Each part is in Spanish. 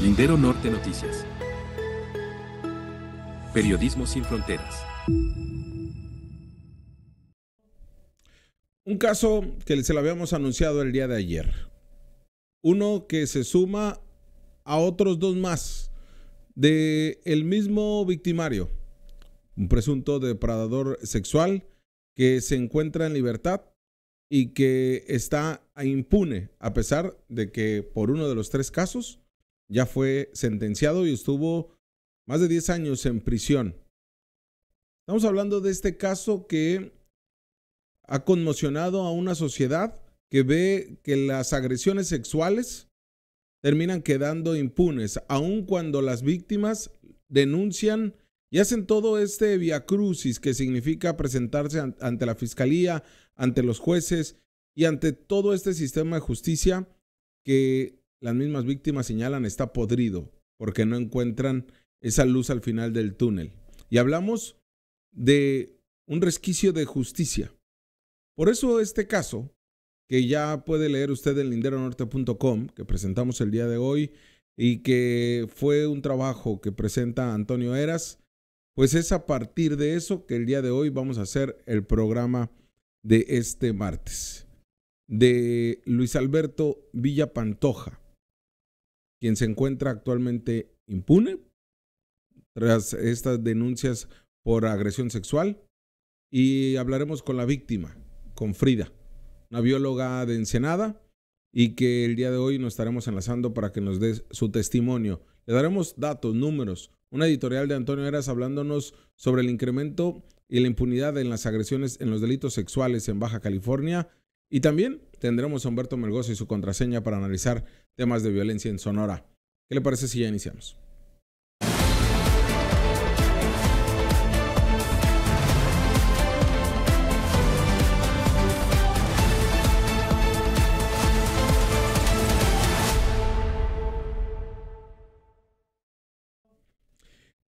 Lindero Norte Noticias. Periodismo sin fronteras. Un caso que se lo habíamos anunciado el día de ayer. Uno que se suma a otros dos más del mismo victimario. Un presunto depredador sexual que se encuentra en libertad y que está impune, a pesar de que por uno de los tres casos ya fue sentenciado y estuvo más de 10 años en prisión. Estamos hablando de este caso que ha conmocionado a una sociedad que ve que las agresiones sexuales terminan quedando impunes, aun cuando las víctimas denuncian y hacen todo este viacrucis que significa presentarse ante la fiscalía, ante los jueces y ante todo este sistema de justicia que las mismas víctimas señalan está podrido porque no encuentran esa luz al final del túnel. Y hablamos de un resquicio de justicia. Por eso este caso, que ya puede leer usted en linderonorte.com, que presentamos el día de hoy y que fue un trabajo que presenta Antonio Heras, pues es a partir de eso que el día de hoy vamos a hacer el programa de este martes. De Luis Alberto Villa Pantoja, quien se encuentra actualmente impune tras estas denuncias por agresión sexual, y hablaremos con la víctima, con Frida, una bióloga de Ensenada, y que el día de hoy nos estaremos enlazando para que nos dé su testimonio. Le daremos datos, números, una editorial de Antonio Heras hablándonos sobre el incremento y la impunidad en las agresiones, en los delitos sexuales en Baja California, y también tendremos a Humberto Melgoza y su contraseña para analizar temas de violencia en Sonora. ¿Qué le parece si ya iniciamos?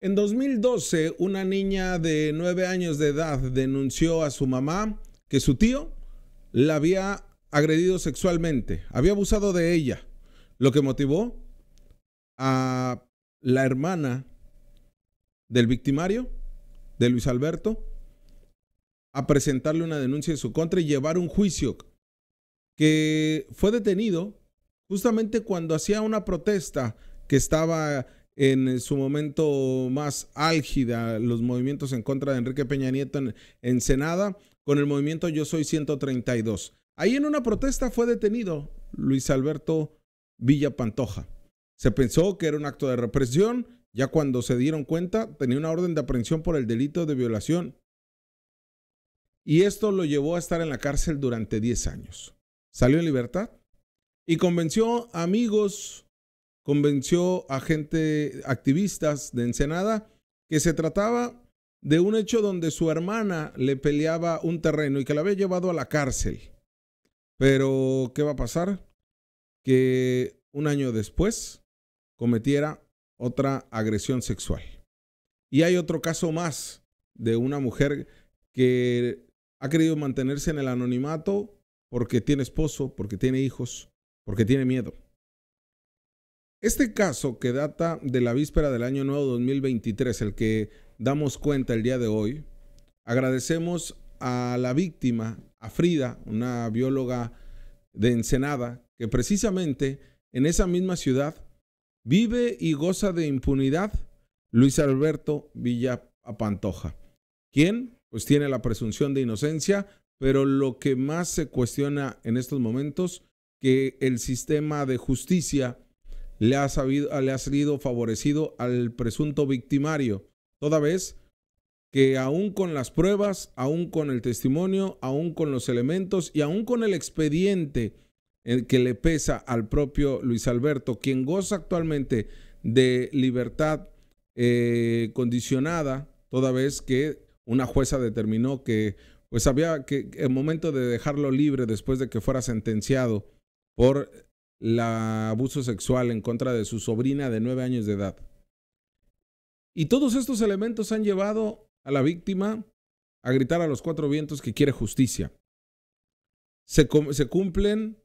En 2012, una niña de 9 años de edad denunció a su mamá que su tío la había agredido sexualmente, había abusado de ella, lo que motivó a la hermana del victimario, de Luis Alberto, a presentarle una denuncia en su contra y llevar un juicio, que fue detenido justamente cuando hacía una protesta que estaba en su momento más álgida, los movimientos en contra de Enrique Peña Nieto en Ensenada, con el movimiento Yo Soy 132. Ahí en una protesta fue detenido Luis Alberto Villa Pantoja. Se pensó que era un acto de represión, ya cuando se dieron cuenta tenía una orden de aprehensión por el delito de violación. Y esto lo llevó a estar en la cárcel durante 10 años. Salió en libertad y convenció a amigos, convenció a gente, activistas de Ensenada, que se trataba de un hecho donde su hermana le peleaba un terreno y que la había llevado a la cárcel. Pero, ¿qué va a pasar? Que un año después cometiera otra agresión sexual. Y hay otro caso más de una mujer que ha querido mantenerse en el anonimato porque tiene esposo, porque tiene hijos, porque tiene miedo. Este caso, que data de la víspera del año nuevo 2023, el que damos cuenta el día de hoy, agradecemos a la víctima, a Frida, una bióloga de Ensenada, que precisamente en esa misma ciudad vive y goza de impunidad Luis Alberto Villa Pantoja, quien pues tiene la presunción de inocencia, pero lo que más se cuestiona en estos momentos, que el sistema de justicia le ha sido favorecido al presunto victimario, toda vez que aún con las pruebas, aún con el testimonio, aún con los elementos y aún con el expediente que le pesa al propio Luis Alberto, quien goza actualmente de libertad condicionada, toda vez que una jueza determinó que pues había que el momento de dejarlo libre después de que fuera sentenciado por el abuso sexual en contra de su sobrina de 9 años de edad. Y todos estos elementos han llevado a la víctima a gritar a los 4 vientos que quiere justicia. Se cumplen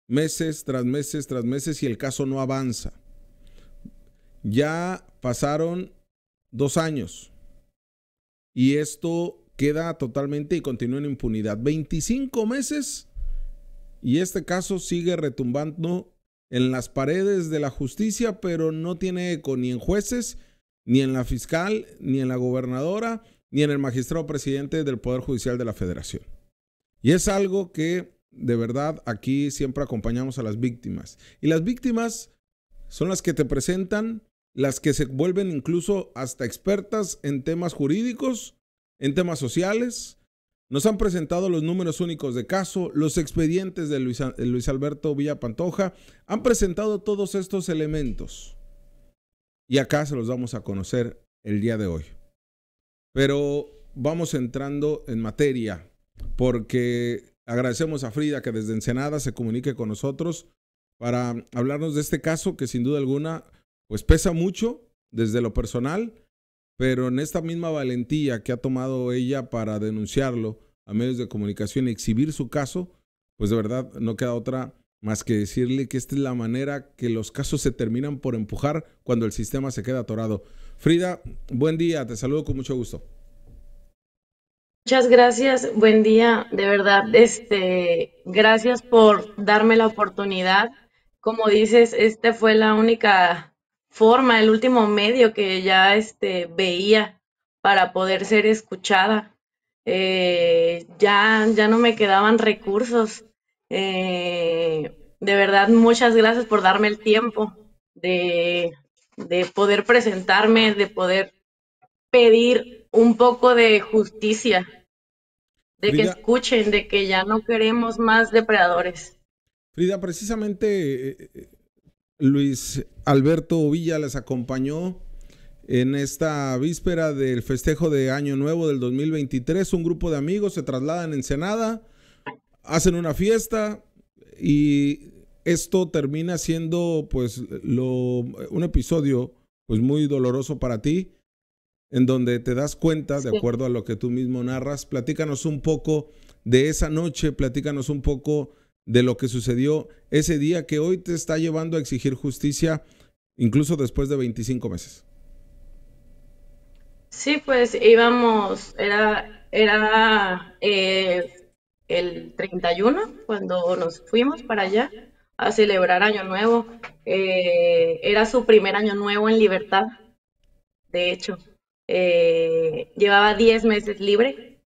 meses tras meses tras meses y el caso no avanza. Ya pasaron 2 años y esto queda totalmente y continúa en impunidad. 25 meses y este caso sigue retumbando en las paredes de la justicia, pero no tiene eco ni en jueces, ni en la fiscal, ni en la gobernadora, ni en el magistrado presidente del Poder Judicial de la Federación. Y es algo que de verdad aquí siempre acompañamos a las víctimas. Y las víctimas son las que te presentan, las que se vuelven incluso hasta expertas en temas jurídicos, en temas sociales. Nos han presentado los números únicos de caso, los expedientes de Luis Alberto Villa Pantoja, han presentado todos estos elementos. Y acá se los vamos a conocer el día de hoy. Pero vamos entrando en materia, porque agradecemos a Frida que desde Ensenada se comunique con nosotros para hablarnos de este caso que sin duda alguna pues pesa mucho desde lo personal, pero en esta misma valentía que ha tomado ella para denunciarlo a medios de comunicación y exhibir su caso, pues de verdad no queda otra más que decirle que esta es la manera que los casos se terminan por empujar cuando el sistema se queda atorado. Frida, buen día, te saludo con mucho gusto. Muchas gracias, buen día, de verdad, gracias por darme la oportunidad. Como dices, fue la única forma, el último medio que ya veía para poder ser escuchada. Ya no me quedaban recursos. De verdad, muchas gracias por darme el tiempo de poder presentarme, de poder pedir un poco de justicia, de que Frida, escuchen, de que ya no queremos más depredadores. Frida, precisamente Luis Alberto Villa les acompañó en esta víspera del festejo de Año Nuevo del 2023. Un grupo de amigos se trasladan a Ensenada, hacen una fiesta y esto termina siendo pues un episodio pues muy doloroso para ti, en donde te das cuenta, de Sí. acuerdo a lo que tú mismo narras. Platícanos un poco de esa noche, platícanos un poco de lo que sucedió ese día que hoy te está llevando a exigir justicia, incluso después de 25 meses. Sí, pues íbamos, era el 31 cuando nos fuimos para allá a celebrar Año Nuevo. Era su primer Año Nuevo en libertad, de hecho. Llevaba 10 meses libre.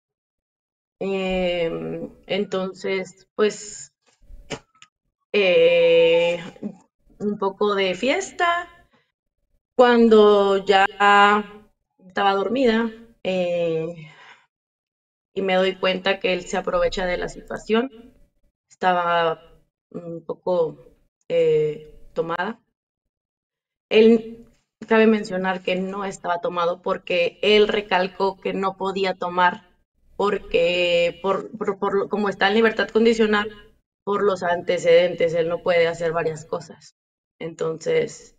Entonces, pues, eh, un poco de fiesta. Cuando ya estaba dormida, y me doy cuenta que él se aprovecha de la situación. Estaba un poco tomada. Él, cabe mencionar que no estaba tomado porque él recalcó que no podía tomar porque como está en libertad condicional, por los antecedentes, él no puede hacer varias cosas. Entonces,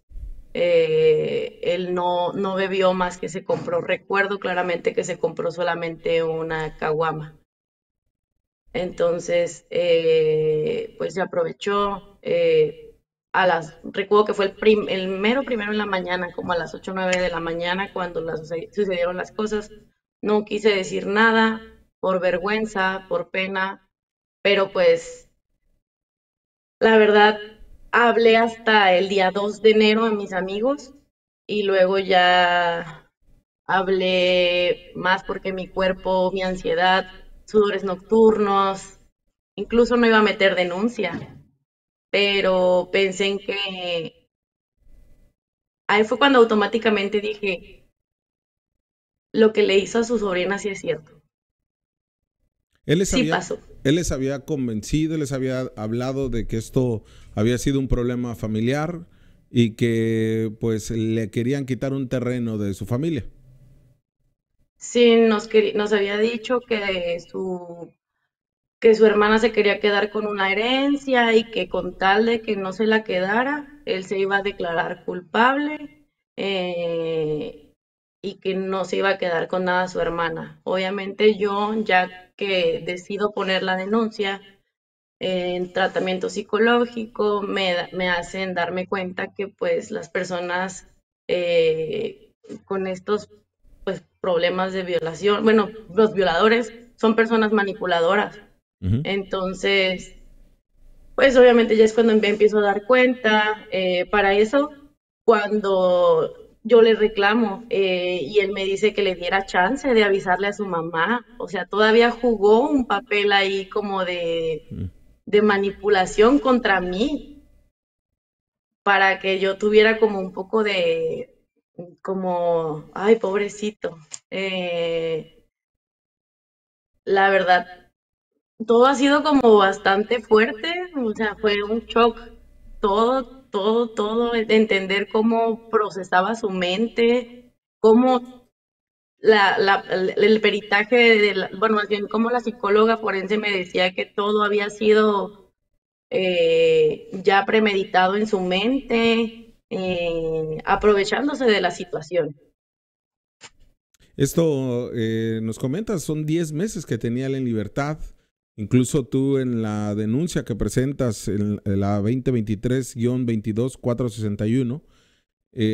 él no bebió más que se compró. Recuerdo claramente que se compró solamente una caguama. Entonces, pues se aprovechó. Recuerdo que fue el mero primero en la mañana, como a las 8 o 9 de la mañana, cuando sucedieron las cosas. No quise decir nada por vergüenza, por pena, pero pues la verdad hablé hasta el día 2 de enero a mis amigos y luego ya hablé más porque mi cuerpo, mi ansiedad, sudores nocturnos, incluso no iba a meter denuncia, pero pensé en que ahí fue cuando automáticamente dije, lo que le hizo a su sobrina sí es cierto, Él les sí había, pasó. él les había convencido, les había hablado de que esto había sido un problema familiar y que pues le querían quitar un terreno de su familia. Sí, nos había dicho que su hermana se quería quedar con una herencia y que con tal de que no se la quedara, él se iba a declarar culpable, y que no se iba a quedar con nada su hermana. Obviamente yo, ya que decido poner la denuncia en tratamiento psicológico, me hacen darme cuenta que pues las personas eh, con estos pues problemas de violación. Bueno, los violadores son personas manipuladoras. Ujú. Entonces, pues obviamente ya es cuando me empiezo a dar cuenta. Para eso, cuando yo le reclamo y él me dice que le diera chance de avisarle a su mamá, o sea, todavía jugó un papel ahí como de manipulación contra mí para que yo tuviera como un poco de, como, ay, pobrecito. La verdad, todo ha sido como bastante fuerte, o sea, fue un shock, todo, de entender cómo procesaba su mente, cómo el peritaje, bueno, más bien, cómo la psicóloga forense me decía que todo había sido ya premeditado en su mente, aprovechándose de la situación. Esto nos comentas, son 10 meses que tenía él en libertad. Incluso tú en la denuncia que presentas en la 2023-22461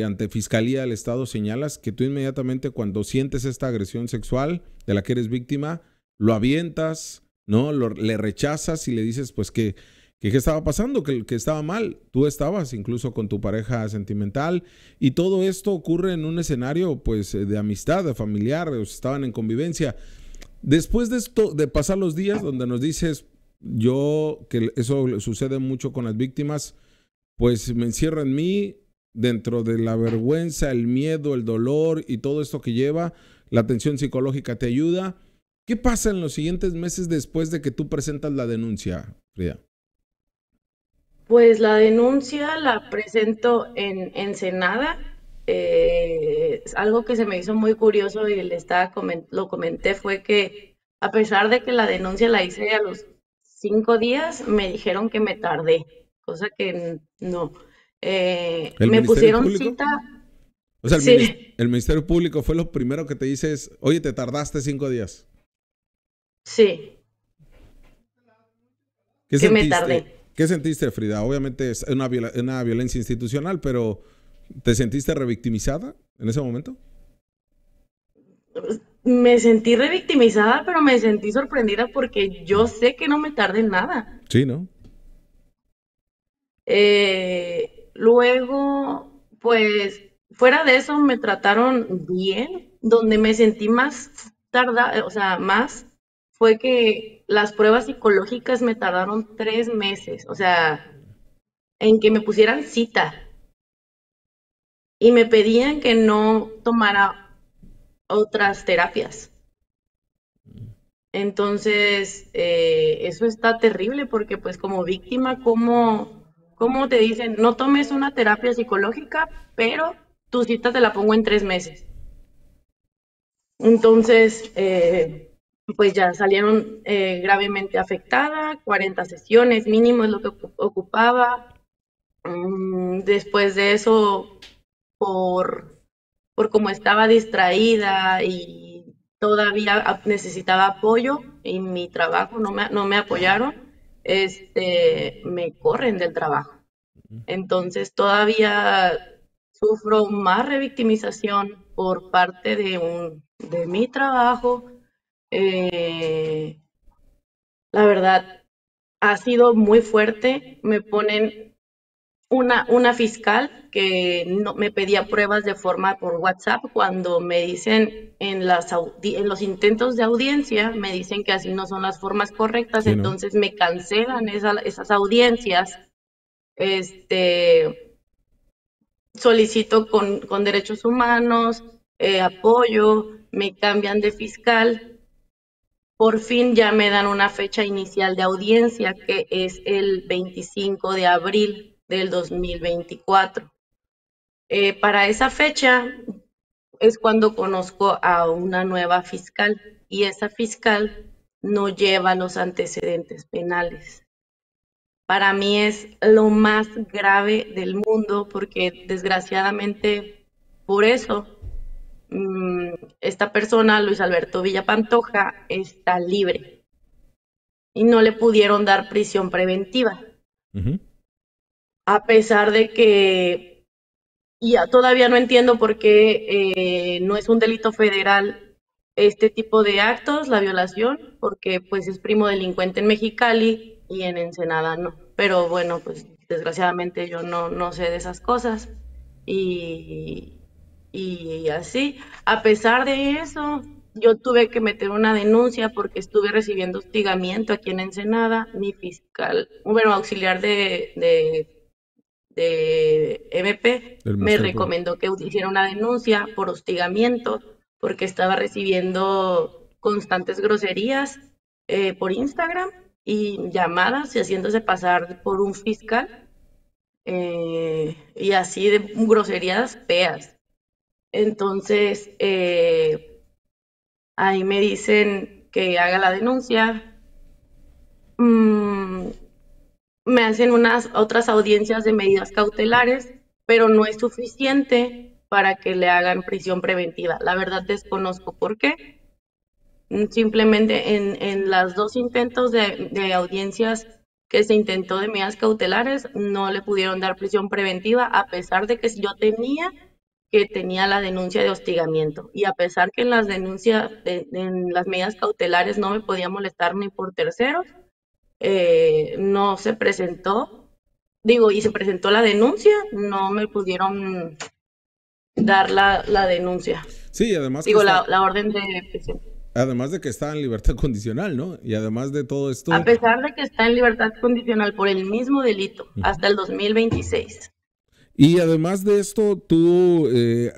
ante Fiscalía del Estado señalas que tú inmediatamente cuando sientes esta agresión sexual de la que eres víctima, lo avientas, ¿no? Le rechazas y le dices pues que qué estaba pasando, que estaba mal. Tú estabas incluso con tu pareja sentimental y todo esto ocurre en un escenario pues de amistad, de familiar, estaban en convivencia. Después de esto, de pasar los días donde nos dices, yo, que eso sucede mucho con las víctimas, pues me encierro en mí, dentro de la vergüenza, el miedo, el dolor y todo esto que lleva, la atención psicológica te ayuda. ¿Qué pasa en los siguientes meses después de que tú presentas la denuncia, Frida? Pues la denuncia la presento en Ensenada. Es algo que se me hizo muy curioso y lo comenté fue que a pesar de que la denuncia la hice a los 5 días, me dijeron que me tardé, cosa que no. ¿El Me Ministerio pusieron Público? cita, O sea, sí, el Ministerio Público fue lo primero que te dices, oye, te tardaste 5 días. sí, ¿Qué que me tardé. sentiste? ¿Qué sentiste, Frida? Obviamente es una violencia institucional, pero ¿te sentiste revictimizada en ese momento? Me sentí revictimizada, pero me sentí sorprendida porque yo sé que no me tardé nada. Sí, ¿no? Luego, pues, fuera de eso, me trataron bien. Donde me sentí más o sea, más fue que las pruebas psicológicas me tardaron 3 meses, o sea, en que me pusieran cita y me pedían que no tomara otras terapias. Entonces, eso está terrible porque pues como víctima, ¿cómo te dicen? No tomes una terapia psicológica, pero tu cita te la pongo en 3 meses. Entonces, pues ya salieron gravemente afectada, 40 sesiones mínimo es lo que ocupaba. Después de eso, por, por como estaba distraída y todavía necesitaba apoyo y mi trabajo no me apoyaron, me corren del trabajo. Entonces todavía sufro más revictimización por parte de mi trabajo. Eh, la verdad, ha sido muy fuerte. Me ponen una fiscal que no, me pedía pruebas de forma por WhatsApp cuando me dicen en los intentos de audiencia, me dicen que así no son las formas correctas, Sí, ¿no? entonces me cancelan esas audiencias. Este, Solicito con derechos humanos, apoyo, me cambian de fiscal. Por fin ya me dan una fecha inicial de audiencia que es el 25 de abril del 2024. Para esa fecha es cuando conozco a una nueva fiscal y esa fiscal no lleva los antecedentes penales. Para mí es lo más grave del mundo porque desgraciadamente por eso esta persona, Luis Alberto Villapantoja, está libre y no le pudieron dar prisión preventiva. Ujú. A pesar de que y todavía no entiendo por qué no es un delito federal este tipo de actos, la violación, porque pues es primo delincuente en Mexicali y en Ensenada no. Pero bueno, pues desgraciadamente yo no sé de esas cosas y, y así. A pesar de eso, yo tuve que meter una denuncia porque estuve recibiendo hostigamiento aquí en Ensenada. Mi fiscal, bueno, auxiliar de MP Del me Ministerio Público. recomendó que hiciera una denuncia por hostigamiento porque estaba recibiendo constantes groserías por Instagram y llamadas y haciéndose pasar por un fiscal y así de groserías feas. Entonces, ahí me dicen que haga la denuncia. Mm, me hacen unas otras audiencias de medidas cautelares, pero no es suficiente para que le hagan prisión preventiva. La verdad desconozco por qué. Simplemente en las dos intentos de audiencias que se intentó de medidas cautelares, no le pudieron dar prisión preventiva, a pesar de que yo tenía la denuncia de hostigamiento y a pesar que en las denuncias, en las medidas cautelares no me podía molestar ni por terceros, no se presentó, digo, y se presentó la denuncia, no me pudieron dar la denuncia, Sí, además que digo, está, la orden de prisión. además de que está en libertad condicional, ¿no? Y además de todo A esto, pesar de que está en libertad condicional por el mismo delito ujú. hasta el 2026. Y además de esto, tú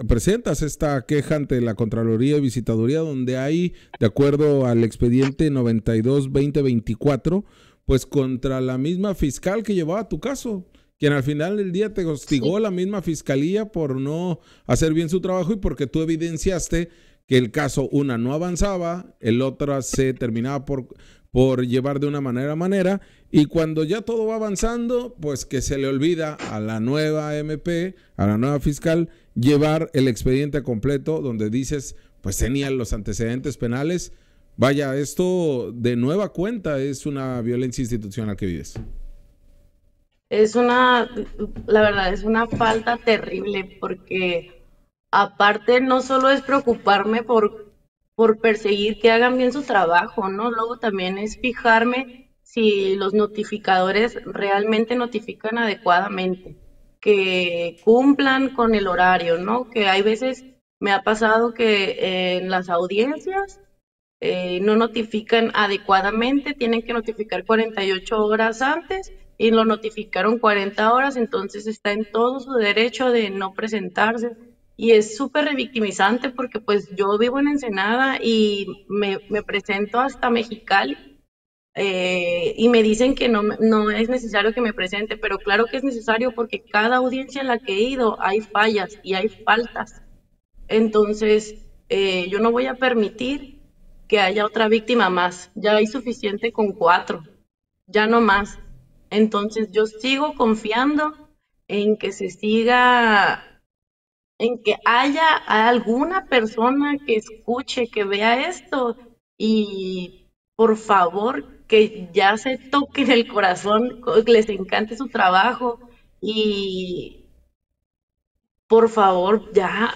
presentas esta queja ante la Contraloría y Visitaduría, donde hay, de acuerdo al expediente 92-2024, pues contra la misma fiscal que llevaba tu caso, quien al final del día te hostigó Sí, la misma fiscalía por no hacer bien su trabajo y porque tú evidenciaste que el caso, una, no avanzaba, el otra se terminaba por llevar de una manera, y cuando ya todo va avanzando, pues que se le olvida a la nueva MP, a la nueva fiscal, llevar el expediente completo donde dices, pues tenían los antecedentes penales. Vaya, esto de nueva cuenta es una violencia institucional que vives. es una, la verdad, es una falta terrible porque aparte no solo es preocuparme por perseguir que hagan bien su trabajo, ¿no? Luego también es fijarme si los notificadores realmente notifican adecuadamente, que cumplan con el horario, ¿no? Que hay veces me ha pasado que en las audiencias no notifican adecuadamente, tienen que notificar 48 horas antes y lo notificaron 40 horas, entonces está en todo su derecho de no presentarse. Y es súper revictimizante porque pues yo vivo en Ensenada y me presento hasta Mexicali y me dicen que no es necesario que me presente, pero claro que es necesario porque cada audiencia en la que he ido hay fallas y hay faltas. Entonces, yo no voy a permitir que haya otra víctima más. Ya hay suficiente con 4, ya no más. Entonces, yo sigo confiando en que se siga, en que haya alguna persona que escuche, que vea esto y por favor que ya se toquen el corazón, que les encante su trabajo y por favor ya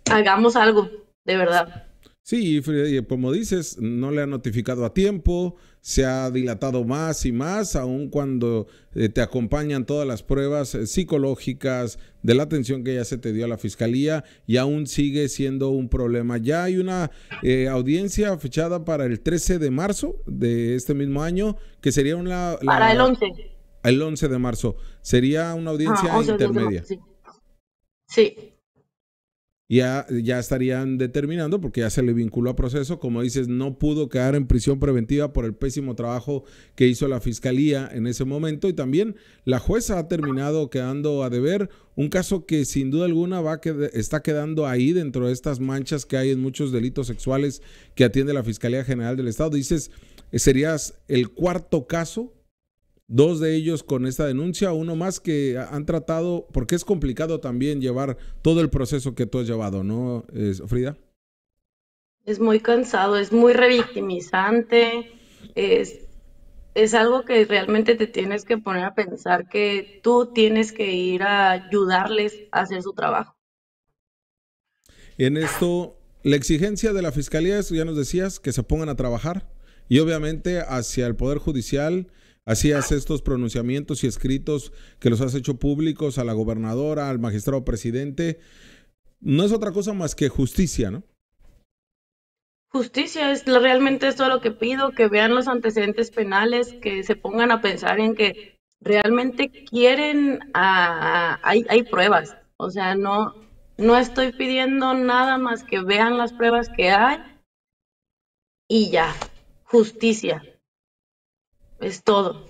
hagamos algo, de verdad. Sí, y como dices, no le ha notificado a tiempo, se ha dilatado más y más, aun cuando te acompañan todas las pruebas psicológicas de la atención que ya se te dio a la fiscalía y aún sigue siendo un problema. Ya hay una audiencia fechada para el 13 de marzo de este mismo año, que sería Para el 11, el 11 de marzo. Sería una ajá, audiencia 11 de marzo, intermedia. sí. Sí, Ya estarían determinando, porque ya se le vinculó a proceso, como dices, no pudo quedar en prisión preventiva por el pésimo trabajo que hizo la fiscalía en ese momento, y también la jueza ha terminado quedando a deber un caso que sin duda alguna está quedando ahí dentro de estas manchas que hay en muchos delitos sexuales que atiende la Fiscalía General del Estado. Dices, serías el cuarto caso, dos de ellos con esta denuncia, uno más que han tratado, porque es complicado también llevar todo el proceso que tú has llevado, ¿no, Frida? es muy cansado, es muy revictimizante, es, es algo que realmente te tienes que poner a pensar que tú tienes que ir a ayudarles a hacer su trabajo. En esto, la exigencia de la fiscalía es, ya nos decías, que se pongan a trabajar y obviamente hacia el Poder Judicial, hacías estos pronunciamientos y escritos que los has hecho públicos a la gobernadora, al magistrado presidente. No es otra cosa más que justicia, ¿no? Justicia realmente es todo lo que pido, que vean los antecedentes penales, que se pongan a pensar en que realmente quieren, hay pruebas, o sea, no estoy pidiendo nada más que vean las pruebas que hay y ya, justicia, es todo.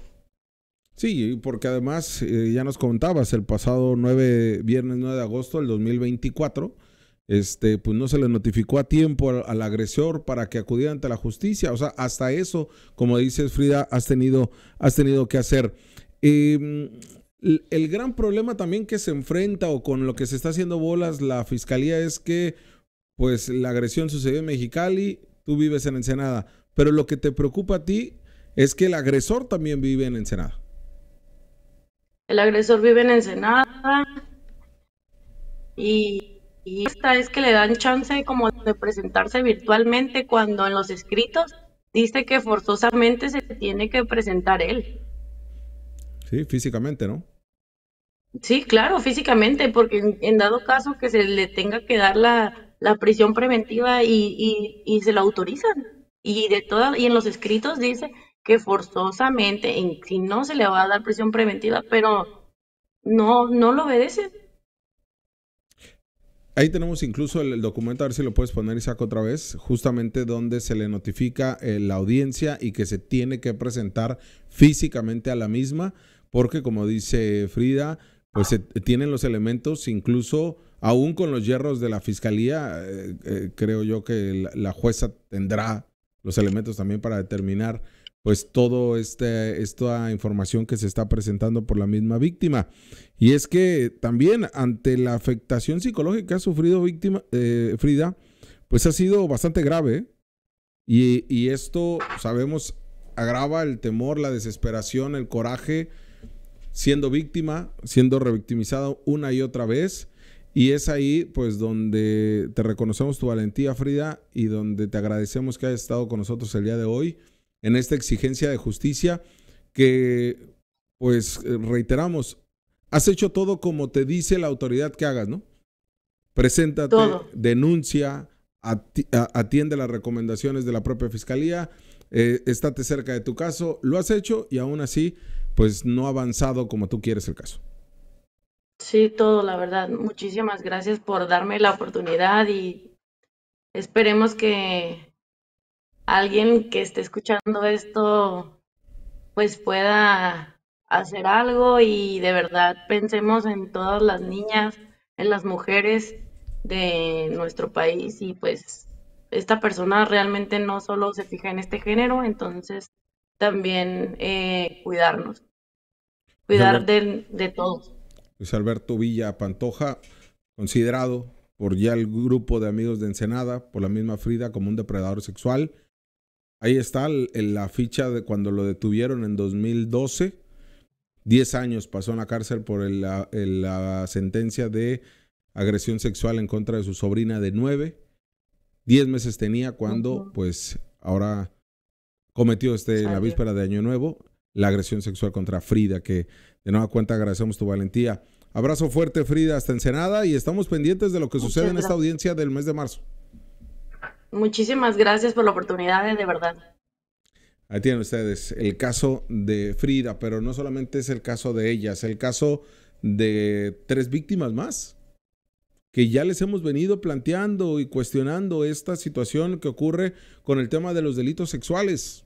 Sí, porque además ya nos contabas el pasado viernes 9 de agosto del 2024, pues no se le notificó a tiempo al agresor para que acudiera ante la justicia. O sea, hasta eso, como dices, Frida, has tenido que hacer. El gran problema también que se enfrenta o con lo que se está haciendo bolas la fiscalía es que pues la agresión sucedió en Mexicali, tú vives en Ensenada, pero lo que te preocupa a ti es que el agresor también vive en Ensenada. El agresor vive en Ensenada y esta es que le dan chance como de presentarse virtualmente cuando en los escritos dice que forzosamente se tiene que presentar él. Sí, físicamente, ¿no? Sí, claro, físicamente, porque en dado caso que se le tenga que dar la prisión preventiva y se lo autorizan. Y en los escritos dice que forzosamente, si no se le va a dar prisión preventiva, pero no lo obedece. Ahí tenemos incluso el documento, a ver si lo puedes poner, Isaac, otra vez, justamente donde se le notifica la audiencia y que se tiene que presentar físicamente a la misma, porque como dice Frida, pues se tienen los elementos, incluso aún con los hierros de la fiscalía, creo yo que la jueza tendrá los elementos también para determinar pues todo esta información que se está presentando por la misma víctima. Y es que también ante la afectación psicológica que ha sufrido Frida, pues ha sido bastante grave, ¿eh? Y esto, sabemos, agrava el temor, la desesperación, el coraje, siendo víctima, siendo revictimizada una y otra vez. Y es ahí, pues, donde te reconocemos tu valentía, Frida, y donde te agradecemos que hayas estado con nosotros el día de hoy en esta exigencia de justicia que, pues, reiteramos, has hecho todo como te dice la autoridad que hagas, ¿no? Preséntate, Todo. denuncia, atiende las recomendaciones de la propia fiscalía, estate cerca de tu caso, lo has hecho y aún así, pues, no ha avanzado como tú quieres el caso. Sí, todo, la verdad. Muchísimas gracias por darme la oportunidad y esperemos que alguien que esté escuchando esto pues pueda hacer algo y de verdad pensemos en todas las niñas, en las mujeres de nuestro país y pues esta persona realmente no solo se fija en este género, entonces también cuidarnos, Luis cuidar Alberto, de todos. Luis Alberto Villa Pantoja, considerado por ya el grupo de amigos de Ensenada, por la misma Frida, como un depredador sexual. Ahí está la ficha de cuando lo detuvieron en 2012. 10 años pasó en la cárcel por la sentencia de agresión sexual en contra de su sobrina de 9. 10 meses tenía cuando, Ujú. pues, ahora cometió en la Salió. víspera de Año Nuevo la agresión sexual contra Frida, que de nueva cuenta agradecemos tu valentía. Abrazo fuerte, Frida, hasta Ensenada, y estamos pendientes de lo que sucede Muchas en esta gracias. audiencia del mes de marzo. Muchísimas gracias por la oportunidad, de verdad. Ahí tienen ustedes el caso de Frida, pero no solamente es el caso de ella, es el caso de 3 víctimas más, que ya les hemos venido planteando y cuestionando esta situación que ocurre con el tema de los delitos sexuales.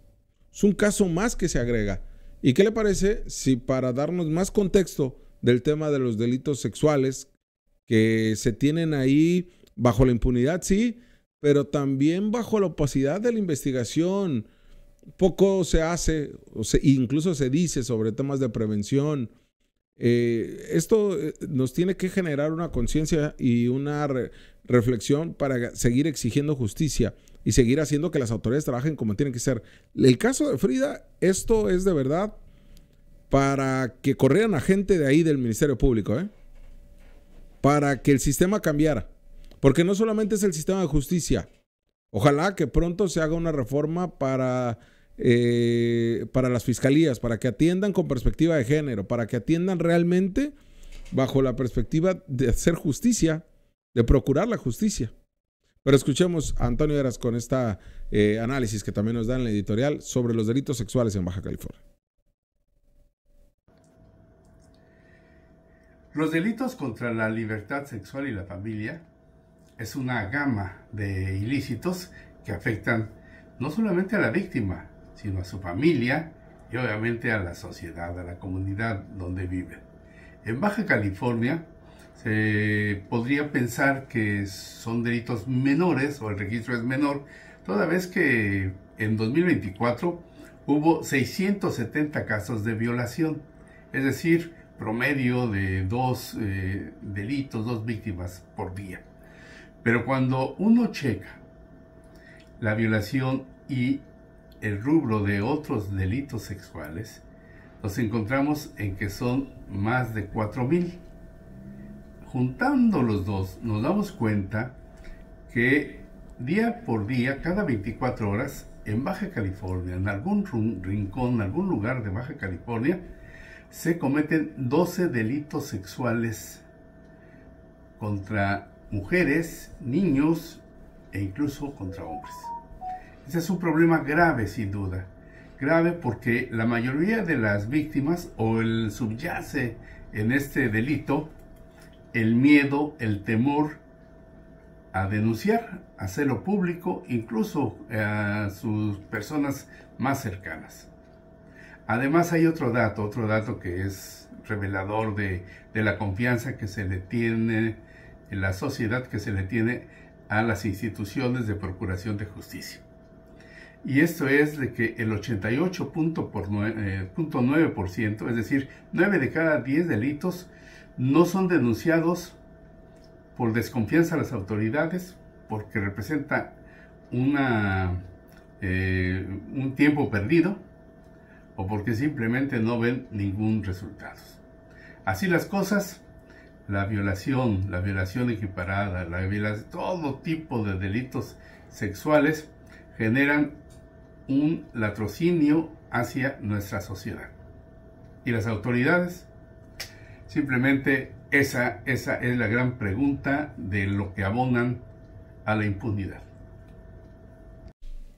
Es un caso más que se agrega. ¿Y qué le parece si, para darnos más contexto del tema de los delitos sexuales que se tienen ahí bajo la impunidad, sí, pero también bajo la opacidad de la investigación? Poco se hace, incluso se dice sobre temas de prevención, Esto nos tiene que generar una conciencia y una reflexión para seguir exigiendo justicia y seguir haciendo que las autoridades trabajen como tienen que ser. El caso de Frida, esto es de verdad para que corrieran a gente de ahí del Ministerio Público, para que el sistema cambiara. Porque no solamente es el sistema de justicia. Ojalá que pronto se haga una reforma para las fiscalías, para que atiendan con perspectiva de género, para que atiendan realmente bajo la perspectiva de hacer justicia, de procurar la justicia. Pero escuchemos a Antonio Heras con esta análisis que también nos da en la editorial sobre los delitos sexuales en Baja California. Los delitos contra la libertad sexual y la familia es una gama de ilícitos que afectan no solamente a la víctima, sino a su familia y obviamente a la sociedad, a la comunidad donde vive. En Baja California se podría pensar que son delitos menores o el registro es menor, toda vez que en 2024 hubo 670 casos de violación, es decir, promedio de 2 delitos, 2 víctimas por día. Pero cuando uno checa la violación y el rubro de otros delitos sexuales, nos encontramos en que son más de 4,000. Juntando los dos, nos damos cuenta que día por día, cada 24 horas, en Baja California, en algún rincón, en algún lugar de Baja California, se cometen 12 delitos sexuales contra mujeres, niños e incluso contra hombres. Ese es un problema grave, sin duda. Grave porque la mayoría de las víctimas o el subyace en este delito el miedo, el temor a denunciar, a hacerlo público, incluso a sus personas más cercanas. Además hay otro dato que es revelador de la confianza que se le tiene en la sociedad, que se le tiene a las instituciones de procuración de justicia. Y esto es de que el 88.9%, es decir, 9 de cada 10 delitos no son denunciados por desconfianza a las autoridades, porque representa un tiempo perdido o porque simplemente no ven ningún resultado. Así las cosas, la violación equiparada, todo tipo de delitos sexuales generan un latrocinio hacia nuestra sociedad. Y las autoridades, simplemente esa es la gran pregunta de lo que abonan a la impunidad.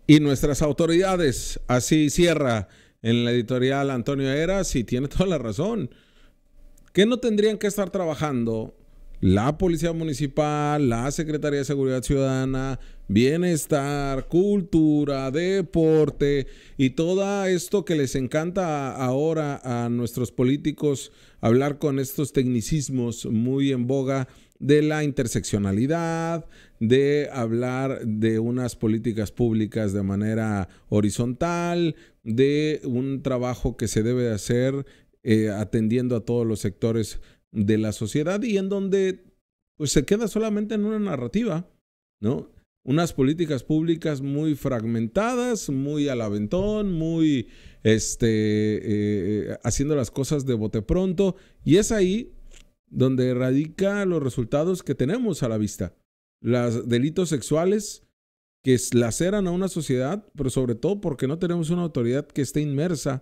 Y nuestras autoridades, así cierra en la editorial Antonio Heras, y tiene toda la razón. ¿Qué no tendrían que estar trabajando la Policía Municipal, la Secretaría de Seguridad Ciudadana, Bienestar, Cultura, Deporte y todo esto que les encanta ahora a nuestros políticos hablar con estos tecnicismos muy en boga de la interseccionalidad, de hablar de unas políticas públicas de manera horizontal, de un trabajo que se debe de hacer atendiendo a todos los sectores de la sociedad, y en donde pues se queda solamente en una narrativa, ¿no? Unas políticas públicas muy fragmentadas, muy al aventón, muy haciendo las cosas de bote pronto, y es ahí donde radica los resultados que tenemos a la vista. Los delitos sexuales que laceran a una sociedad, pero sobre todo porque no tenemos una autoridad que esté inmersa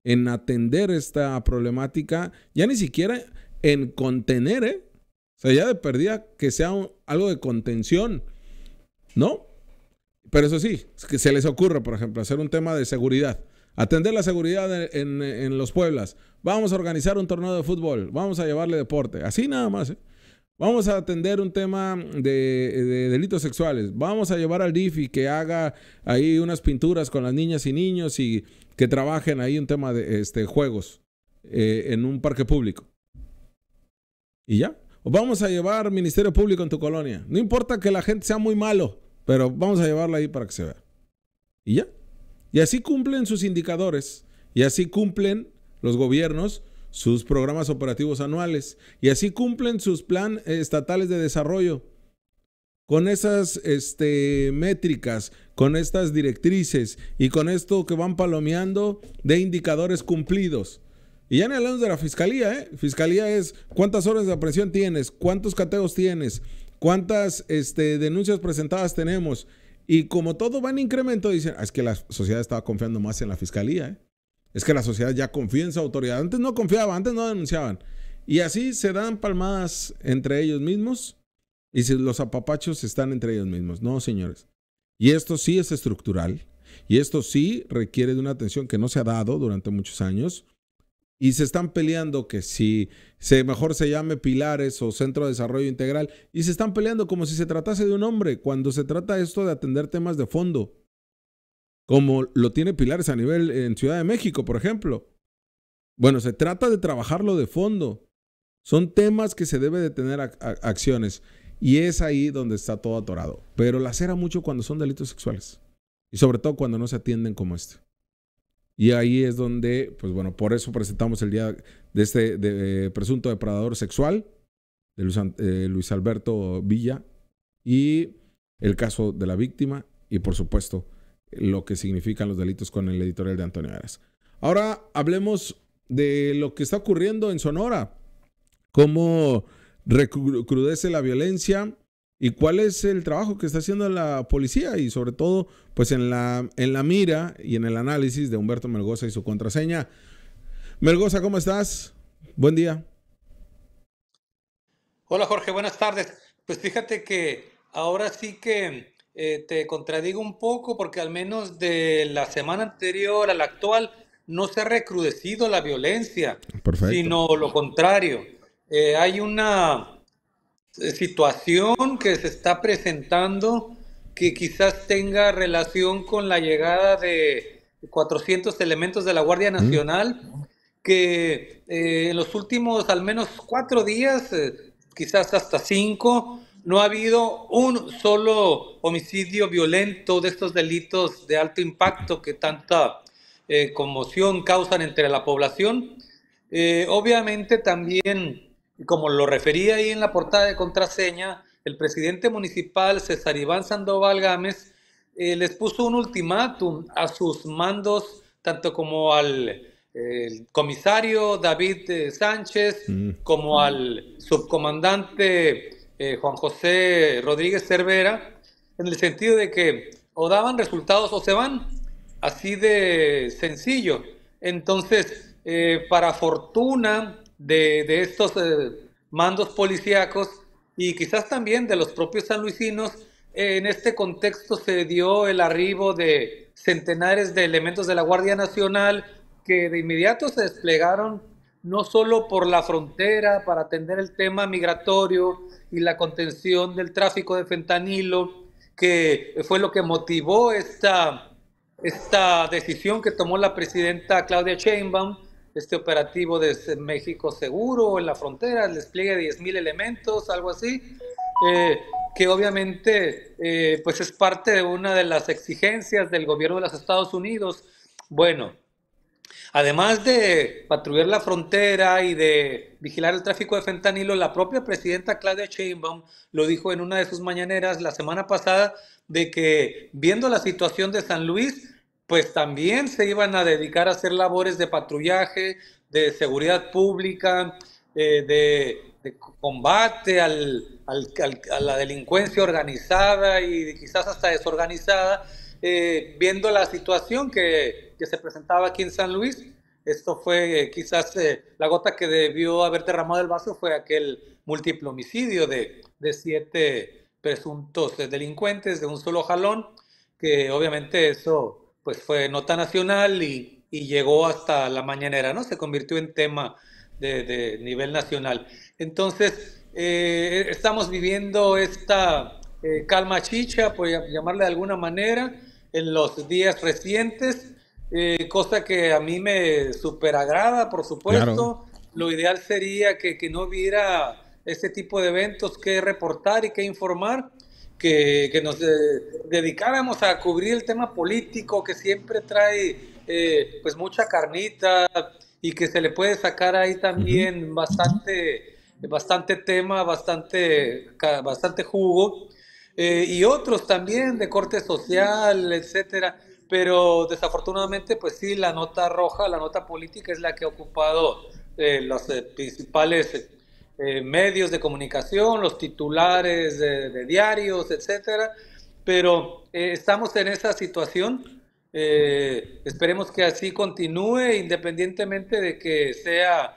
en atender esta problemática, ya ni siquiera en contener, o sea, ya de perdida que sea algo de contención, ¿no? Pero eso sí, es que se les ocurre, por ejemplo, hacer un tema de seguridad, atender la seguridad en los pueblos. Vamos a organizar un torneo de fútbol, vamos a llevarle deporte, así nada más, ¿eh? Vamos a atender un tema de delitos sexuales, vamos a llevar al DIF y que haga ahí unas pinturas con las niñas y niños y que trabajen ahí un tema de juegos en un parque público. Y ya. O vamos a llevar Ministerio Público en tu colonia. No importa que la gente sea muy malo, pero vamos a llevarla ahí para que se vea. Y ya. Y así cumplen sus indicadores. Y así cumplen los gobiernos sus programas operativos anuales y así cumplen sus planes estatales de desarrollo. Con esas métricas, con estas directrices y con esto que van palomeando de indicadores cumplidos. Y ya ni hablamos de la fiscalía, ¿eh? Fiscalía es cuántas órdenes de aprehensión tienes, cuántos cateos tienes, cuántas denuncias presentadas tenemos. Y como todo va en incremento, dicen, es que la sociedad estaba confiando más en la fiscalía, ¿eh? Es que la sociedad ya confía en su autoridad. Antes no confiaba, antes no denunciaban. Y así se dan palmadas entre ellos mismos y los apapachos están entre ellos mismos. No, señores. Y esto sí es estructural. Y esto sí requiere de una atención que no se ha dado durante muchos años. Y se están peleando que si mejor se llame Pilares o Centro de Desarrollo Integral. Y se están peleando como si se tratase de un hombre, cuando se trata esto de atender temas de fondo. Como lo tiene Pilares a nivel en Ciudad de México, por ejemplo. Bueno, se trata de trabajarlo de fondo. Son temas que se debe de tener acciones. Y es ahí donde está todo atorado. Pero lacera mucho cuando son delitos sexuales. Y sobre todo cuando no se atienden como este. Y ahí es donde, pues bueno, por eso presentamos el día de este presunto depredador sexual de Luis Alberto Villa y el caso de la víctima y por supuesto lo que significan los delitos con el editorial de Antonio Aras. Ahora hablemos de lo que está ocurriendo en Sonora, cómo recrudece la violencia y cuál es el trabajo que está haciendo la policía y sobre todo pues en la mira y en el análisis de Humberto Melgoza y su contraseña. Melgoza, ¿cómo estás? Buen día. Hola Jorge, buenas tardes. Pues fíjate que ahora sí que te contradigo un poco porque al menos de la semana anterior a la actual no se ha recrudecido la violencia. Perfecto. Sino lo contrario. Hay una situación que se está presentando que quizás tenga relación con la llegada de 400 elementos de la Guardia Nacional que en los últimos al menos 4 días, quizás hasta 5, no ha habido un solo homicidio violento de estos delitos de alto impacto que tanta conmoción causan entre la población. Obviamente también, como lo refería ahí en la portada de contraseña, el presidente municipal César Iván Sandoval Gámez les puso un ultimátum a sus mandos, tanto como al comisario David Sánchez, como al subcomandante Juan José Rodríguez Cervera, en el sentido de que o daban resultados o se van, así de sencillo. Entonces, para fortuna de estos mandos policíacos y quizás también de los propios sanluisinos, en este contexto se dio el arribo de centenares de elementos de la Guardia Nacional que de inmediato se desplegaron no solo por la frontera para atender el tema migratorio y la contención del tráfico de fentanilo, que fue lo que motivó esta decisión que tomó la presidenta Claudia Sheinbaum, este operativo de México Seguro en la frontera, el despliegue de 10,000 elementos, algo así, que obviamente pues es parte de una de las exigencias del gobierno de los Estados Unidos. Bueno, además de patrullar la frontera y de vigilar el tráfico de fentanilo, la propia presidenta Claudia Sheinbaum lo dijo en una de sus mañaneras la semana pasada, de que viendo la situación de San Luis, pues también se iban a dedicar a hacer labores de patrullaje, de seguridad pública, de combate a la delincuencia organizada y quizás hasta desorganizada, viendo la situación que se presentaba aquí en San Luis. Esto fue quizás la gota que debió haber derramado el vaso, fue aquel múltiple homicidio de 7 presuntos delincuentes de un solo jalón, que obviamente eso pues fue nota nacional y llegó hasta la mañanera, ¿no? Se convirtió en tema de nivel nacional. Entonces, estamos viviendo esta calma chicha, por llamarle de alguna manera, en los días recientes, cosa que a mí me superagrada, por supuesto. Claro. Lo ideal sería que no hubiera este tipo de eventos que reportar y que informar, que nos dedicáramos a cubrir el tema político que siempre trae pues mucha carnita y que se le puede sacar ahí también bastante tema, bastante jugo, y otros también de corte social, etcétera. Pero desafortunadamente, pues sí, la nota roja, la nota política es la que ha ocupado los principales medios de comunicación, los titulares de diarios, etcétera. Pero estamos en esa situación. Esperemos que así continúe, independientemente de que sea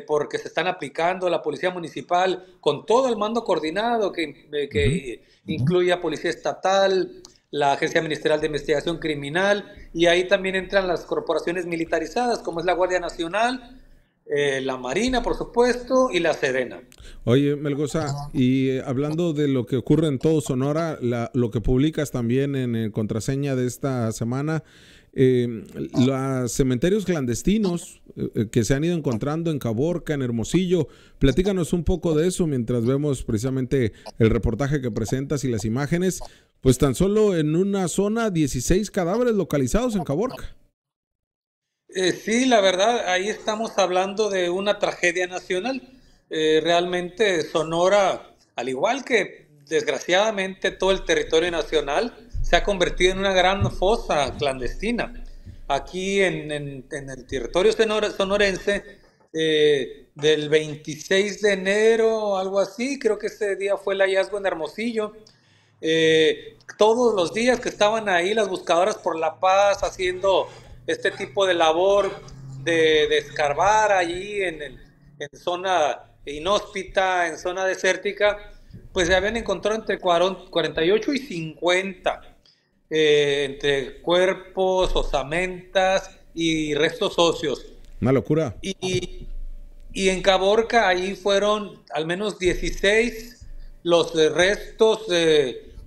porque se están aplicando la policía municipal con todo el mando coordinado que incluye a policía estatal, la Agencia Ministerial de Investigación Criminal, y ahí también entran las corporaciones militarizadas como es la Guardia Nacional, la Marina, por supuesto, y la Sedena. Oye, Melgoza, y hablando de lo que ocurre en todo Sonora, lo que publicas también en contraseña de esta semana, los cementerios clandestinos que se han ido encontrando en Caborca, en Hermosillo, platícanos un poco de eso mientras vemos precisamente el reportaje que presentas y las imágenes. Pues tan solo en una zona 16 cadáveres localizados en Caborca. Sí, la verdad, ahí estamos hablando de una tragedia nacional. Realmente Sonora, al igual que desgraciadamente todo el territorio nacional, se ha convertido en una gran fosa clandestina. Aquí en el territorio sonorense, del 26 de enero, algo así, creo que ese día fue el hallazgo en Hermosillo. Todos los días que estaban ahí las buscadoras por la paz haciendo este tipo de labor de escarbar allí en zona inhóspita, en zona desértica, pues se habían encontrado entre 48 y 50 entre cuerpos, osamentas y restos óseos. Una locura. Y en Caborca ahí fueron al menos 16 los restos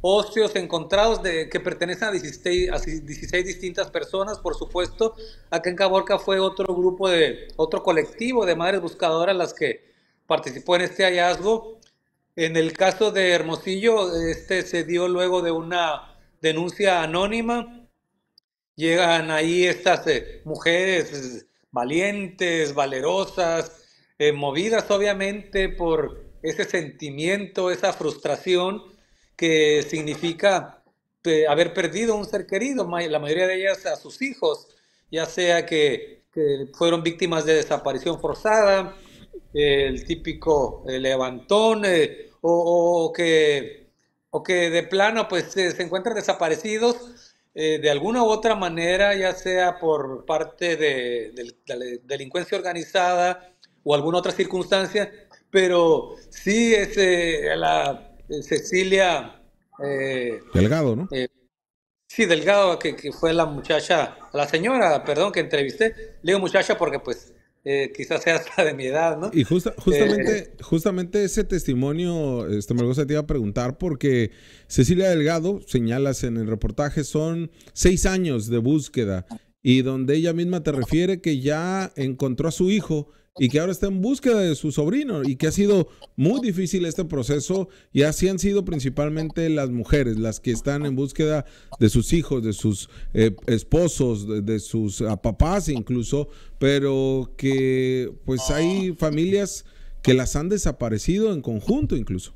óseos encontrados que pertenecen a 16 distintas personas, por supuesto. Acá en Caborca fue otro colectivo de madres buscadoras las que participó en este hallazgo. En el caso de Hermosillo, se dio luego de una denuncia anónima. Llegan ahí estas mujeres valientes, valerosas, movidas obviamente por ese sentimiento, esa frustración que significa haber perdido un ser querido, la mayoría de ellas a sus hijos, ya sea que fueron víctimas de desaparición forzada, el típico levantón, o que de plano pues se encuentran desaparecidos de alguna u otra manera, ya sea por parte de delincuencia organizada o alguna otra circunstancia, pero sí es Cecilia Delgado, ¿no? Sí, Delgado, que fue la muchacha, la señora, perdón, que entrevisté. Le digo muchacha porque pues quizás sea hasta de mi edad, ¿no? Y justamente ese testimonio, Melgoza, te iba a preguntar porque Cecilia Delgado, señalas en el reportaje, son 6 años de búsqueda y donde ella misma te refiere que ya encontró a su hijo y que ahora está en búsqueda de su sobrino y que ha sido muy difícil este proceso y así han sido principalmente las mujeres las que están en búsqueda de sus hijos, de sus esposos, de sus papás incluso, pero que pues hay familias que las han desaparecido en conjunto incluso.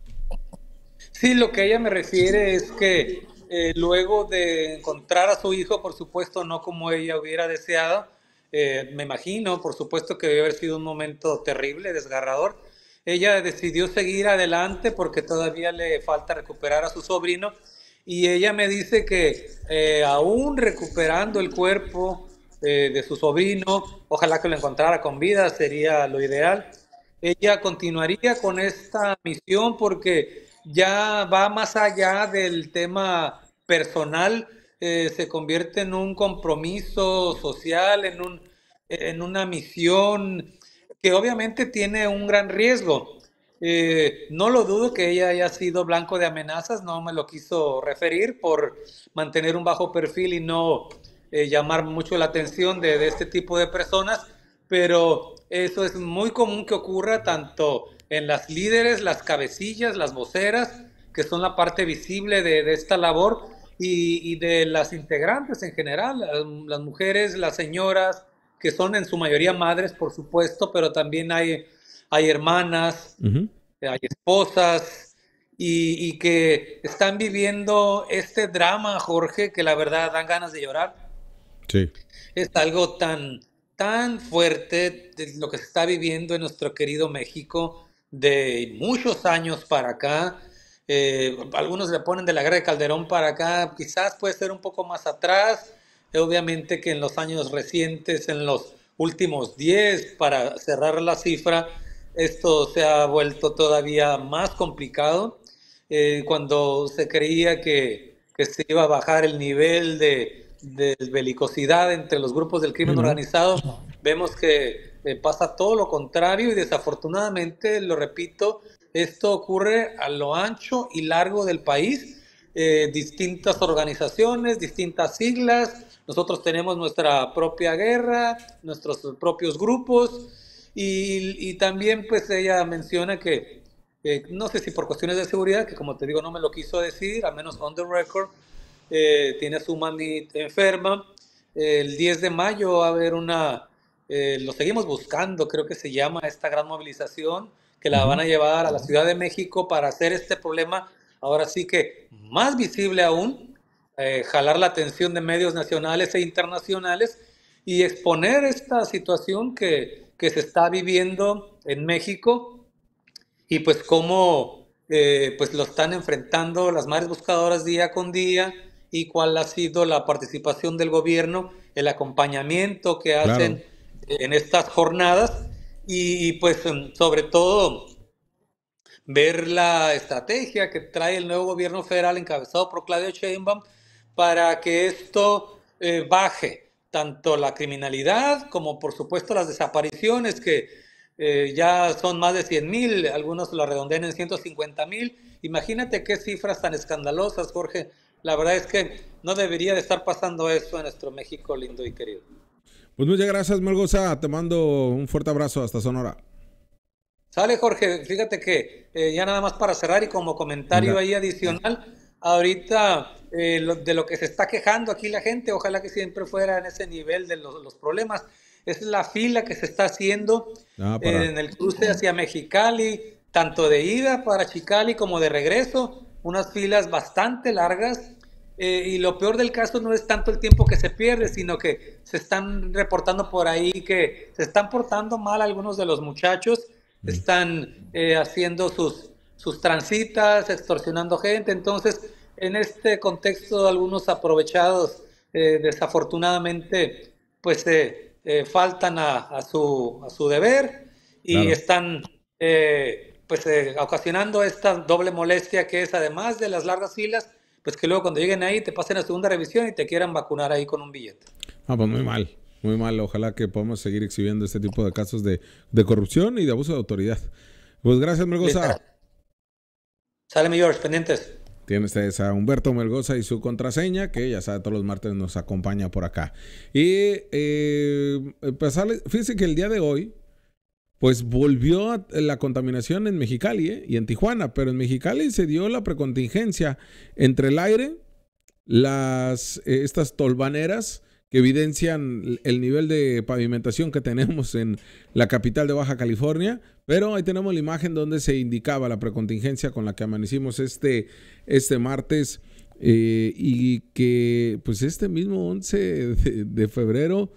Sí, lo que ella me refiere es que luego de encontrar a su hijo, por supuesto, no como ella hubiera deseado, me imagino, por supuesto que debe haber sido un momento terrible, desgarrador. Ella decidió seguir adelante porque todavía le falta recuperar a su sobrino y ella me dice que aún recuperando el cuerpo de su sobrino, ojalá que lo encontrara con vida, sería lo ideal. Ella continuaría con esta misión porque ya va más allá del tema personal, se convierte en un compromiso social, en una misión que obviamente tiene un gran riesgo. No lo dudo que ella haya sido blanco de amenazas, no me lo quiso referir por mantener un bajo perfil y no llamar mucho la atención de este tipo de personas, pero eso es muy común que ocurra tanto en las líderes, las cabecillas, las voceras, que son la parte visible de esta labor, y de las integrantes en general, las mujeres, las señoras que son en su mayoría madres, por supuesto, pero también hay hermanas, hay esposas y que están viviendo este drama, Jorge, que la verdad dan ganas de llorar. Sí. Es algo tan fuerte de lo que se está viviendo en nuestro querido México de muchos años para acá. Algunos le ponen de la guerra de Calderón para acá, quizás puede ser un poco más atrás. Obviamente que en los años recientes, en los últimos 10, para cerrar la cifra, esto se ha vuelto todavía más complicado. Cuando se creía que se iba a bajar el nivel de belicosidad entre los grupos del crimen organizado, vemos que pasa todo lo contrario y desafortunadamente, lo repito, esto ocurre a lo ancho y largo del país. Distintas organizaciones, distintas siglas, nosotros tenemos nuestra propia guerra, nuestros propios grupos y también pues ella menciona que no sé si por cuestiones de seguridad, que como te digo no me lo quiso decir, al menos on the record, tiene a su mami enferma. El 10 de mayo va a haber lo seguimos buscando, creo que se llama esta gran movilización, que la van a llevar a la Ciudad de México para hacer este problema, ahora sí que más visible aún, jalar la atención de medios nacionales e internacionales y exponer esta situación que se está viviendo en México y pues cómo pues lo están enfrentando las madres buscadoras día con día y cuál ha sido la participación del gobierno, el acompañamiento que hacen en estas jornadas y pues sobre todo ver la estrategia que trae el nuevo gobierno federal encabezado por Claudia Sheinbaum para que esto baje tanto la criminalidad como por supuesto las desapariciones que ya son más de 100,000, algunos lo redondean en 150,000. Imagínate qué cifras tan escandalosas, Jorge. La verdad es que no debería de estar pasando eso en nuestro México lindo y querido. Pues muchas gracias, Melgoza. Te mando un fuerte abrazo hasta Sonora. Sale, Jorge. Fíjate que ya nada más para cerrar y como comentario ahí adicional, ahorita de lo que se está quejando aquí la gente, ojalá que siempre fuera en ese nivel de los problemas, es la fila que se está haciendo en el cruce hacia Mexicali, tanto de ida para Chicali como de regreso, unas filas bastante largas. Y lo peor del caso no es tanto el tiempo que se pierde, sino que se están reportando por ahí que se están portando mal algunos de los muchachos, están haciendo sus transitas, extorsionando gente. Entonces, en este contexto, algunos aprovechados, desafortunadamente, pues faltan a su deber y están ocasionando esta doble molestia que es, además de las largas filas, pues que luego cuando lleguen ahí te pasen a segunda revisión y te quieran vacunar ahí con un billete. Pues muy mal, muy mal. Ojalá que podamos seguir exhibiendo este tipo de casos de corrupción y de abuso de autoridad. Pues gracias, Melgoza. Sale, mi George, pendientes. Tiene ustedes a Humberto Melgoza y su contraseña, que ya sabe, todos los martes nos acompaña por acá. Y fíjense que el día de hoy, pues volvió la contaminación en Mexicali y en Tijuana, pero en Mexicali se dio la precontingencia entre el aire, estas tolvaneras que evidencian el nivel de pavimentación que tenemos en la capital de Baja California, pero ahí tenemos la imagen donde se indicaba la precontingencia con la que amanecimos este martes y que pues este mismo 11 de febrero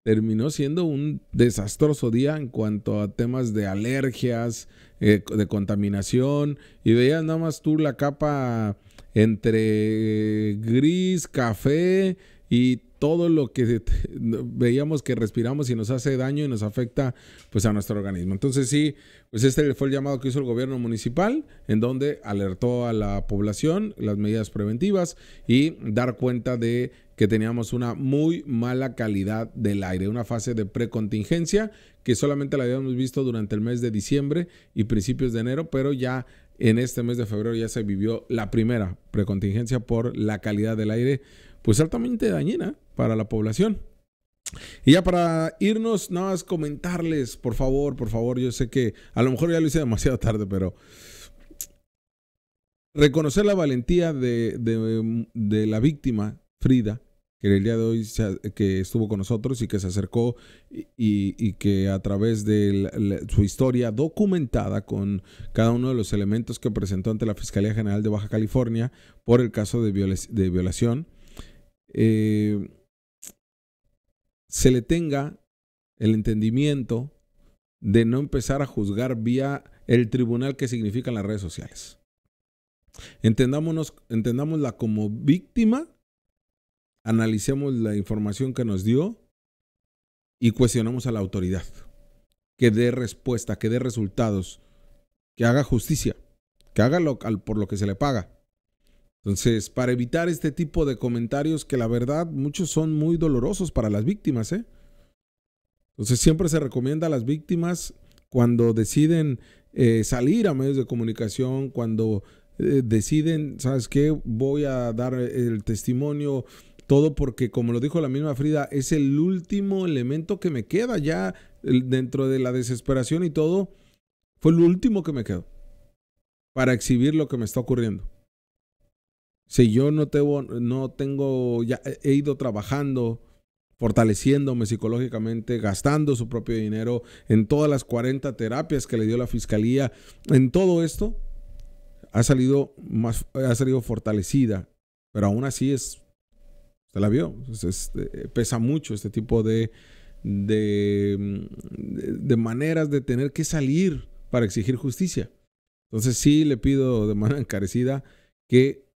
terminó siendo un desastroso día en cuanto a temas de alergias, de contaminación, y veías nada más tú la capa entre gris, café y todo lo que veíamos que respiramos y nos hace daño y nos afecta pues a nuestro organismo. Entonces sí, pues este fue el llamado que hizo el gobierno municipal, en donde alertó a la población las medidas preventivas y dar cuenta de que teníamos una muy mala calidad del aire, una fase de precontingencia que solamente la habíamos visto durante el mes de diciembre y principios de enero, pero ya en este mes de febrero ya se vivió la primera precontingencia por la calidad del aire, pues altamente dañina para la población. Y ya para irnos, nada más comentarles, por favor, yo sé que a lo mejor ya lo hice demasiado tarde, pero reconocer la valentía de la víctima, Frida, que el día de hoy que estuvo con nosotros y que se acercó y que a través de su historia documentada con cada uno de los elementos que presentó ante la Fiscalía General de Baja California por el caso de violación, se le tenga el entendimiento de no empezar a juzgar vía el tribunal que significan las redes sociales. Entendámosla como víctima, analicemos la información que nos dio y cuestionamos a la autoridad. Que dé respuesta, que dé resultados, que haga justicia, que haga por lo que se le paga. Entonces, para evitar este tipo de comentarios que la verdad muchos son muy dolorosos para las víctimas, Entonces, siempre se recomienda a las víctimas cuando deciden salir a medios de comunicación, cuando deciden, ¿sabes qué? Voy a dar el testimonio, todo porque, como lo dijo la misma Frida, es el último elemento que me queda ya dentro de la desesperación y todo. Fue lo último que me quedó para exhibir lo que me está ocurriendo. Si yo no tengo, ya he ido trabajando, fortaleciéndome psicológicamente, gastando su propio dinero en todas las 40 terapias que le dio la fiscalía, en todo esto, ha salido fortalecida, pero aún así se la vio. Pesa mucho este tipo de maneras de tener que salir para exigir justicia. Entonces sí le pido de manera encarecida que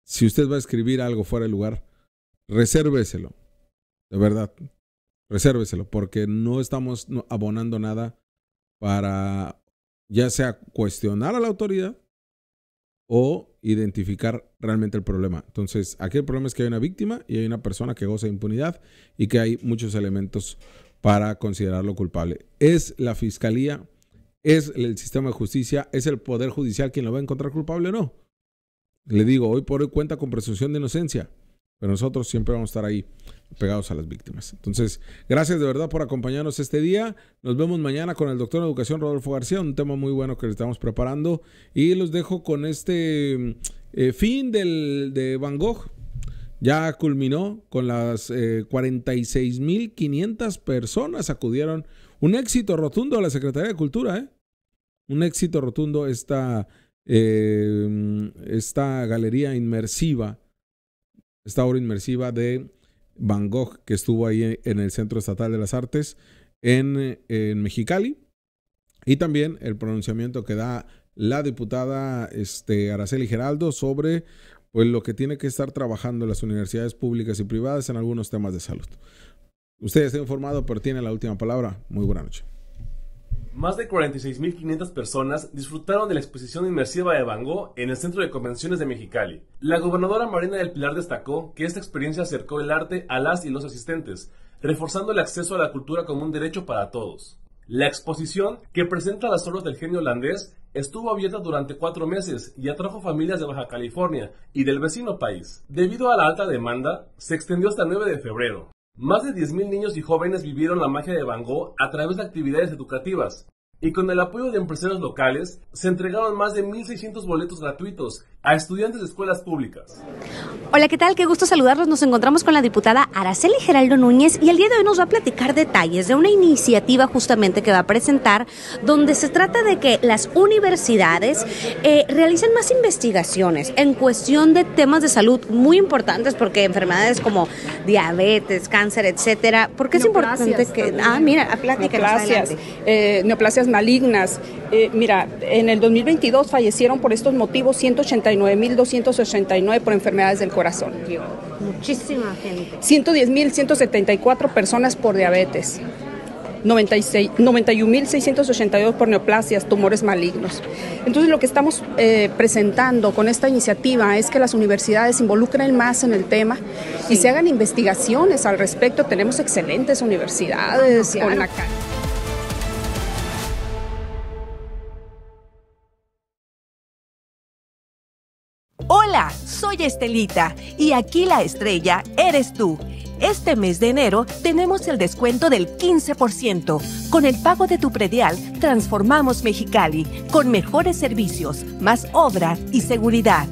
si usted va a escribir algo fuera de lugar, resérveselo. De verdad, resérveselo, porque no estamos abonando nada para ya sea cuestionar a la autoridad o identificar realmente el problema. Entonces, aquí el problema es que hay una víctima y hay una persona que goza de impunidad y que hay muchos elementos para considerarlo culpable. ¿Es la fiscalía, es el sistema de justicia, es el poder judicial quien lo va a encontrar culpable o no? Le digo, hoy por hoy cuenta con presunción de inocencia, pero nosotros siempre vamos a estar ahí pegados a las víctimas. Entonces, gracias de verdad por acompañarnos este día. Nos vemos mañana con el doctor en educación Rodolfo García, un tema muy bueno que le estamos preparando, y los dejo con este fin de Van Gogh. Ya culminó con las 46,500 personas acudieron. Un éxito rotundo a la Secretaría de Cultura, un éxito rotundo esta galería inmersiva, esta obra inmersiva de Van Gogh que estuvo ahí en el Centro Estatal de las Artes en Mexicali, y también el pronunciamiento que da la diputada Araceli Giraldo sobre pues lo que tiene que estar trabajando las universidades públicas y privadas en algunos temas de salud. Usted está informado, pero tiene la última palabra. Muy buena noche. Más de 46,500 personas disfrutaron de la exposición inmersiva de Van Gogh en el Centro de Convenciones de Mexicali. La gobernadora Marina del Pilar destacó que esta experiencia acercó el arte a las y los asistentes, reforzando el acceso a la cultura como un derecho para todos. La exposición, que presenta las obras del genio holandés, estuvo abierta durante 4 meses y atrajo familias de Baja California y del vecino país. Debido a la alta demanda, se extendió hasta el 9 de febrero. Más de 10,000 niños y jóvenes vivieron la magia de Van Gogh a través de actividades educativas, y con el apoyo de empresarios locales, se entregaron más de 1,600 boletos gratuitos a estudiantes de escuelas públicas. Hola, ¿qué tal? Qué gusto saludarlos. Nos encontramos con la diputada Araceli Giraldo Núñez y el día de hoy nos va a platicar detalles de una iniciativa justamente que va a presentar, donde se trata de que las universidades realicen más investigaciones en cuestión de temas de salud muy importantes, porque enfermedades como diabetes, cáncer, etcétera. ¿Por qué es importante que...? Neoplasias, neoplasias malignas. Mira, en el 2022 fallecieron por estos motivos 189,289 por enfermedades del corazón. Muchísima gente. 110,174 personas por diabetes. 91,682 por neoplasias, tumores malignos. Entonces, lo que estamos presentando con esta iniciativa es que las universidades se involucren más en el tema y se hagan investigaciones al respecto. Tenemos excelentes universidades con la Hola, soy Estelita y aquí la estrella eres tú. Este mes de enero tenemos el descuento del 15%. Con el pago de tu predial, transformamos Mexicali con mejores servicios, más obra y seguridad.